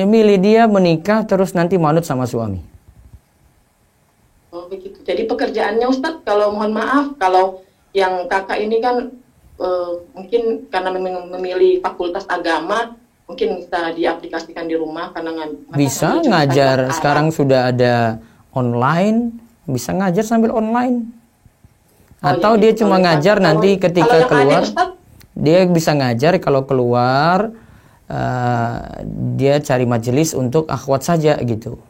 Milih dia menikah terus nanti manut sama suami. Oh begitu. Jadi pekerjaannya Ustadz, kalau mohon maaf, kalau yang kakak ini kan mungkin karena memilih fakultas agama, mungkin bisa diaplikasikan di rumah karena bisa ngajar. Sekarang sudah ada online, bisa ngajar sambil online. Atau dia cuma ngajar nanti ketika keluar, dia bisa ngajar kalau keluar, dia cari majelis untuk akhwat saja gitu.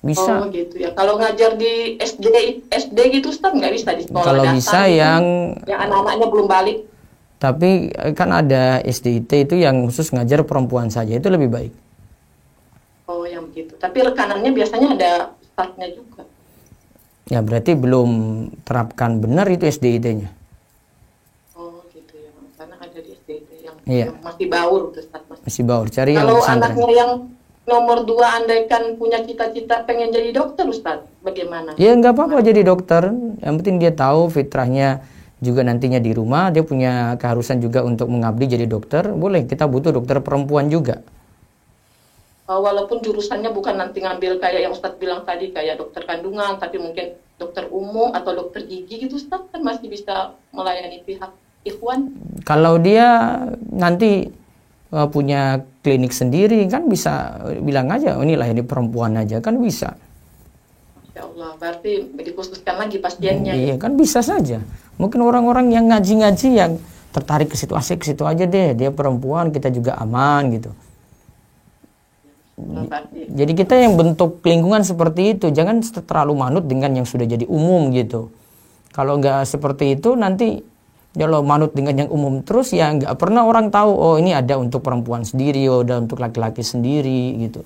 Bisa. Oh gitu ya. Kalau ngajar di SD gitu Ustaz nggak bisa di sekolah kalau dasar bisa gitu, yang anak-anaknya belum balik. Tapi kan ada SDIT itu yang khusus ngajar perempuan saja, itu lebih baik. Oh yang begitu. Tapi rekanannya biasanya ada ustaznya juga. Ya berarti belum terapkan benar itu SDIT-nya. Oh gitu ya. Karena ada di SDIT yang Iya. masih baur Ustaz. Masih baur. Cari yang kalau pesantren. anaknya yang nomor 2 andaikan punya cita-cita pengen jadi dokter Ustaz, bagaimana? Ya nggak apa-apa jadi dokter. Yang penting dia tahu fitrahnya juga nantinya di rumah. Dia punya keharusan juga untuk mengabdi jadi dokter. Boleh, kita butuh dokter perempuan juga. Walaupun jurusannya bukan nanti ngambil kayak yang Ustaz bilang tadi, kayak dokter kandungan, tapi mungkin dokter umum atau dokter gigi gitu Ustaz, kan masih bisa melayani pihak ikhwan. Kalau dia nanti punya klinik sendiri kan bisa bilang aja, oh, inilah ini perempuan aja, kan bisa. Ya Allah, berarti dikhususkan lagi pasiennya. Iya kan bisa saja. Mungkin orang-orang yang ngaji-ngaji yang tertarik ke situ, asik ke situ aja deh, dia perempuan, kita juga aman gitu. Jadi kita yang bentuk lingkungan seperti itu, jangan terlalu manut dengan yang sudah jadi umum gitu. Kalau nggak seperti itu nanti kalau manut dengan yang umum terus ya nggak pernah orang tahu, oh ini ada untuk perempuan sendiri, oh ada untuk laki-laki sendiri gitu.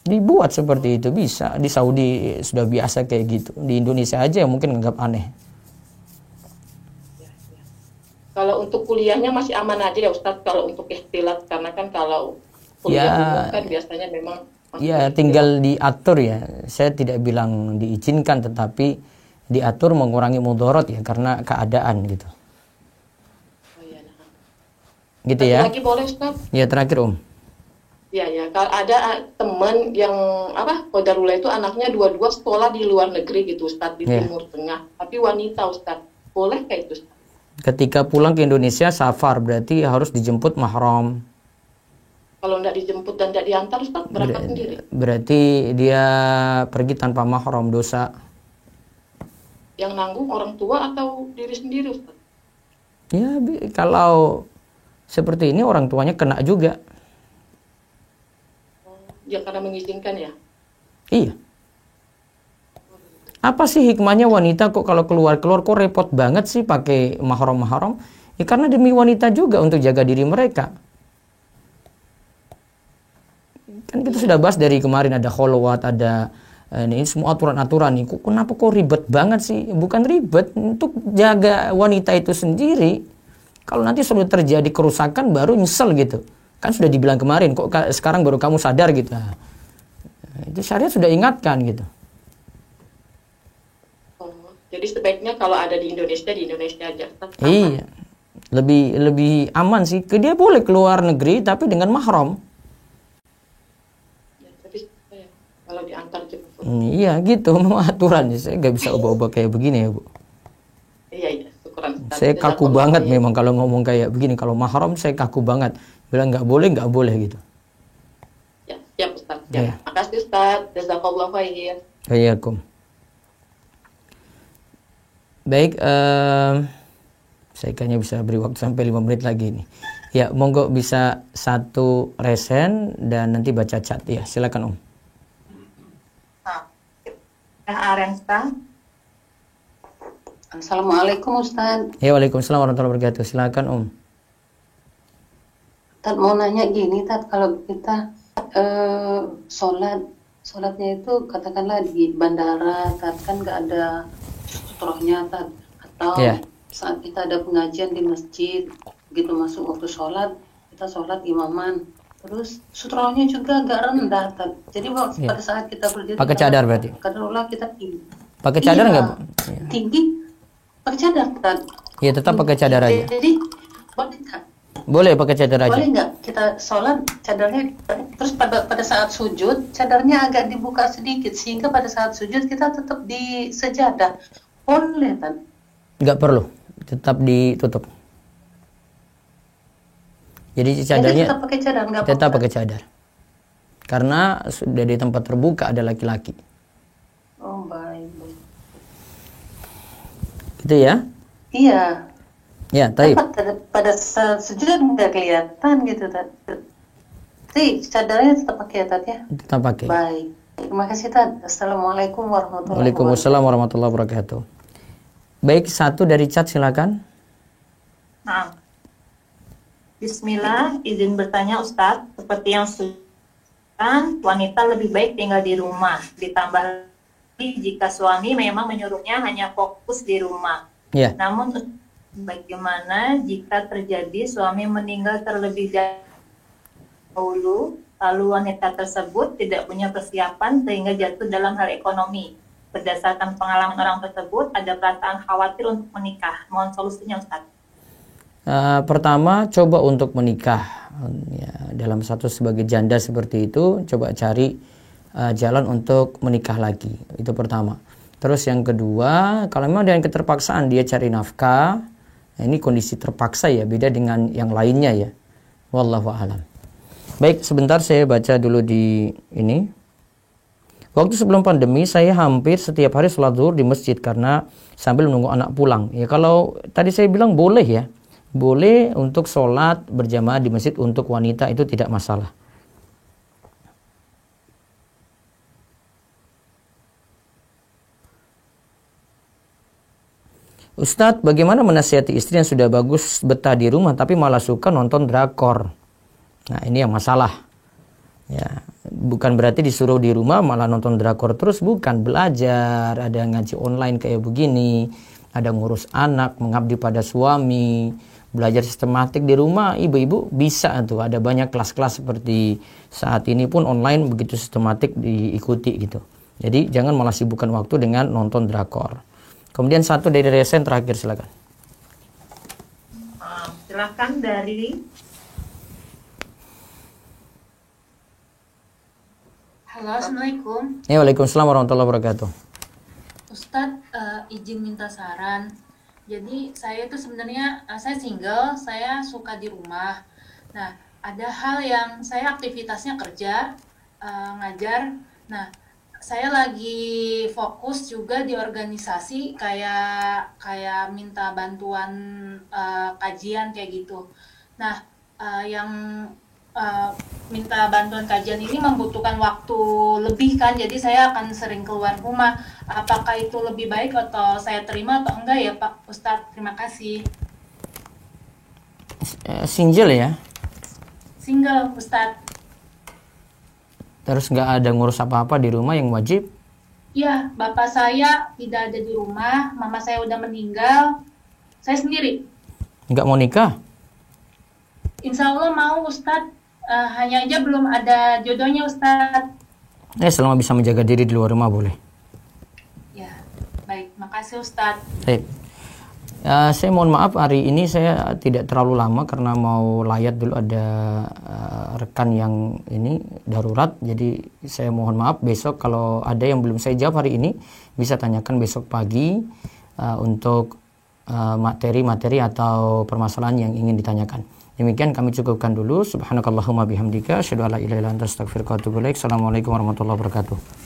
Dibuat seperti itu bisa. Di Saudi sudah biasa kayak gitu. Di Indonesia aja yang mungkin anggap aneh. Kalau untuk kuliahnya masih aman aja ya Ustadz, kalau untuk ikhtilat, karena kan kalau kuliah kan biasanya memang ya tinggal diatur ya. Saya tidak bilang diizinkan, tetapi diatur mengurangi mudorot ya karena keadaan gitu. Oh, iya, nah. Gitu ya. Lagi boleh Ustaz? Ya terakhir Ya kalau ada teman yang qadarullah itu anaknya dua-dua sekolah di luar negeri gitu Ustaz, di Timur Tengah, tapi wanita Ustaz, boleh kayak itu Ustaz? Ketika pulang ke Indonesia safar berarti harus dijemput mahram. Kalau tidak dijemput dan tidak diantar Ustaz, berangkat sendiri. Berarti dia pergi tanpa mahram, dosa. Yang nanggung orang tua atau diri sendiri Ustaz? Ya kalau seperti ini orang tuanya kena juga. Ya karena mengizinkan ya? Iya. Apa sih hikmahnya wanita kok kalau keluar-keluar kok repot banget sih pakai mahram-mahram? Ya karena demi wanita juga untuk jaga diri mereka. Kan kita sudah bahas dari kemarin, ada kholwat, ada ini semua aturan-aturan nih. Kenapa kok ribet banget sih? Bukan ribet, untuk jaga wanita itu sendiri. Kalau nanti sudah terjadi kerusakan baru nyesel gitu. Kan sudah dibilang kemarin, kok sekarang baru kamu sadar gitu. Nah, itu syariat sudah ingatkan gitu. Oh, jadi sebaiknya kalau ada di Indonesia aja. Iya. Lebih aman sih. Dia boleh keluar negeri tapi dengan mahram. Kalau diantar jemput. Iya gitu, mau aturan. Saya nggak bisa ubah-ubah kayak begini ya Bu. Iya, syukuran. Saya kaku banget memang kalau ngomong kayak begini. Kalau mahram saya kaku banget. Bilang nggak boleh gitu. Ya, siap Ustaz. Ya. Makasih Ustaz. Jazakallahu khair. Waalaikumsalam. Baik, saya kayaknya bisa beri waktu sampai 5 menit lagi nih. Ya, monggo bisa satu resen dan nanti baca chat ya. Silakan Arensta. Assalamualaikum Ustaz. Ya, waalaikumsalam warahmatullahi wabarakatuh. Silakan Tad mau nanya gini, Tad, kalau kita sholatnya itu katakanlah di bandara, Tad, kan nggak ada sutrohnya, Tad, atau Ya. saat kita ada pengajian di masjid, begitu masuk waktu sholat, kita sholat imaman, terus sutrohnya juga agak rendah, Tad. Jadi Ya. pada saat kita berdiri, Pakai cadar berarti? katakanlah kita tinggi. Pakai cadar Iya, nggak, Bu? tinggi, pakai cadar, Tad. Iya, tetap pakai cadar aja. Jadi boleh nggak? Boleh pakai cadar aja. Boleh nggak kita sholat cadarnya, terus pada saat sujud cadarnya agak dibuka sedikit sehingga pada saat sujud kita tetap di sejadah, boleh kan? Nggak perlu, tetap ditutup. Jadi Jadi cadarnya tetap pakai cadar, nggak tetap apa-apa? pakai cadar. Karena sudah di tempat terbuka ada laki-laki. Oh baik, baik. Gitu ya? Iya. Ya, taib. Pada saat sujud nggak kelihatan gitu, Tad. Tapi cadarnya tetap pakai ya, Tad, ya? Tetap pakai. Baik. Terima kasih, Tad. Assalamualaikum warahmatullahi wabarakatuh. Waalaikumsalam warahmatullahi wabarakatuh. Baik, satu dari chat silakan. Nah, Bismillah, izin bertanya Ustadz, seperti yang sudah wanita lebih baik tinggal di rumah, ditambah lagi jika suami memang menyuruhnya hanya fokus di rumah. Ya. Namun bagaimana jika terjadi suami meninggal terlebih dahulu, lalu wanita tersebut tidak punya persiapan sehingga jatuh dalam hal ekonomi. Berdasarkan pengalaman orang tersebut, ada perasaan khawatir untuk menikah. Mohon solusinya Ustadz. Pertama, coba untuk menikah. Ya, dalam status sebagai janda seperti itu, coba cari jalan untuk menikah lagi. Itu pertama. Terus yang kedua, kalau memang dengan keterpaksaan dia cari nafkah, nah ini kondisi terpaksa ya, beda dengan yang lainnya ya. Wallahu a'lam. Baik, sebentar saya baca dulu di ini. Waktu sebelum pandemi saya hampir setiap hari sholat zuhur di masjid karena sambil menunggu anak pulang. Ya kalau tadi saya bilang boleh ya. Boleh untuk sholat berjamaah di masjid untuk wanita, itu tidak masalah. Ustadz, bagaimana menasihati istri yang sudah bagus betah di rumah tapi malah suka nonton drakor? Nah, ini yang masalah. Ya, bukan berarti disuruh di rumah malah nonton drakor terus, bukan. Belajar, ada ngaji online kayak begini, ada ngurus anak, mengabdi pada suami, belajar sistematik di rumah. Ibu-ibu bisa tuh, ada banyak kelas-kelas seperti saat ini pun online begitu sistematik diikuti gitu. Jadi jangan malah sibukkan waktu dengan nonton drakor. Kemudian satu dari resen terakhir silakan. Silakan dari Halo, Assalamualaikum. Ya, waalaikumsalam warahmatullahi wabarakatuh. Ustadz, izin minta saran. Jadi saya itu sebenarnya saya single, saya suka di rumah. Nah, ada hal yang saya aktivitasnya kerja, ngajar. Nah, saya lagi fokus juga di organisasi kayak minta bantuan kajian kayak gitu. Nah, yang minta bantuan kajian ini membutuhkan waktu lebih kan, jadi saya akan sering keluar rumah. Apakah itu lebih baik atau saya terima atau enggak ya Pak Ustadz? Terima kasih. Single ya? Single Ustadz. Terus nggak ada ngurus apa-apa di rumah yang wajib? Iya, bapak saya tidak ada di rumah, mama saya udah meninggal, saya sendiri. Nggak mau nikah? Insya Allah mau Ustadz, hanya aja belum ada jodohnya Ustadz. Selama bisa menjaga diri di luar rumah boleh. Ya, baik, makasih Ustadz. Baik. Saya mohon maaf hari ini saya tidak terlalu lama karena mau layat dulu, ada rekan yang ini darurat. Jadi saya mohon maaf, besok kalau ada yang belum saya jawab hari ini bisa tanyakan besok pagi untuk materi-materi atau permasalahan yang ingin ditanyakan. Demikian kami cukupkan dulu. Subhanakallahumma bihamdika asyhadu an la ilaha illa anta astaghfiruka wa atubu ilaik. Assalamualaikum warahmatullahi wabarakatuh.